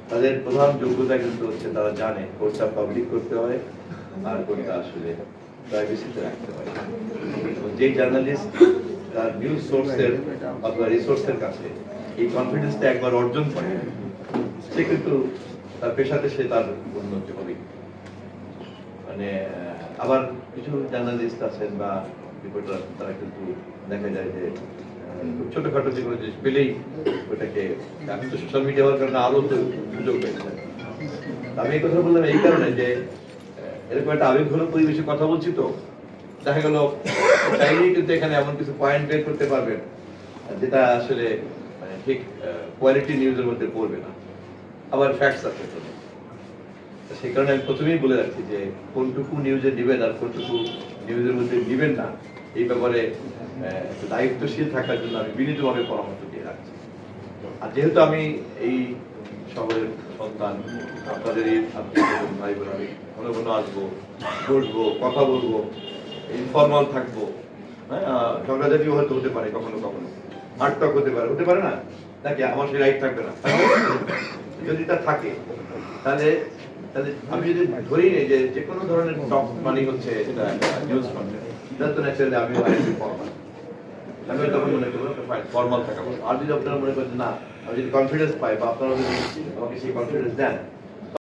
তাদের প্রধান যোগ্যতা কিন্তু হচ্ছে তারা জানে কোনটা পাবলিক করতে হয় আর কোনটা আসলে প্রাইভেসিতে রাখতে হয়। যেই জার্নালিস্ট তার নিউজ সোর্সের অথবা রিসোর্সের কাছে এই কনফিডেন্সটা একবার অর্জন করে, সে কিন্তু তার পেশাতে সে তার উন্নতি হবে। মানে আবার কিছু জার্নালিস্ট আছেন বা রিপোর্টার, তারা কিন্তু দেখা যায় যে ছোটখাটো যে কোনো জিনিস পেলেই ওটাকে, আমি তো সোশ্যাল মিডিয়া হওয়ার কারণে আরো তো সুযোগ পেয়েছে। আমি এই কথা বললাম এই কারণে যে এরকম একটা আবেগঘন পরিবেশে কথা বলছি, তো দেখা গেল চাইলেই কিন্তু এখানে এমন কিছু পয়েন্ট বের করতে পারবেন যেটা আসলে মানে ঠিক কোয়ালিটি নিউজের মধ্যে পড়বে না, আবার ফ্যাক্টস আছে। সেই কারণে আমি প্রথমেই বলে রাখছি যে কোনটুকু নিউজে দিবেন আর কোনটুকু নিউজের মধ্যে দিবেন না, এই ব্যাপারে দায়িত্বশীল থাকার জন্য আমি বিনীতভাবে পরামর্শ দিয়ে রাখছি। আর যেহেতু আমি এই শহরের সন্তান, আপনাদের এই ভাই বোন, আমি ঘন ঘন আসবো, বসবো, কথা বলবো, ইনফর্মাল থাকবো, হ্যাঁ, ঝগড়াঝাটিও হয়তো হতে পারে, কখনো কখনো মারটক হতে পারে না, নাকি আমার সেই রাইট থাকবে না? যদি তা থাকে তাহলে তাহলে আমি যদি ধরেই নেই যে কোনো ধরনের টক মানে হচ্ছে এটা নিউজ কন্টেন্ট, এটা তো ন্যাচারালি আমি ফর্মাল, আমি তখন মনে করবো ফর্মাল থাকা ভালো। আর যদি আপনারা মনে করেন না, আমি যদি কনফিডেন্স পাই বা আপনারা যদি আমাকে সেই কনফিডেন্স দেন,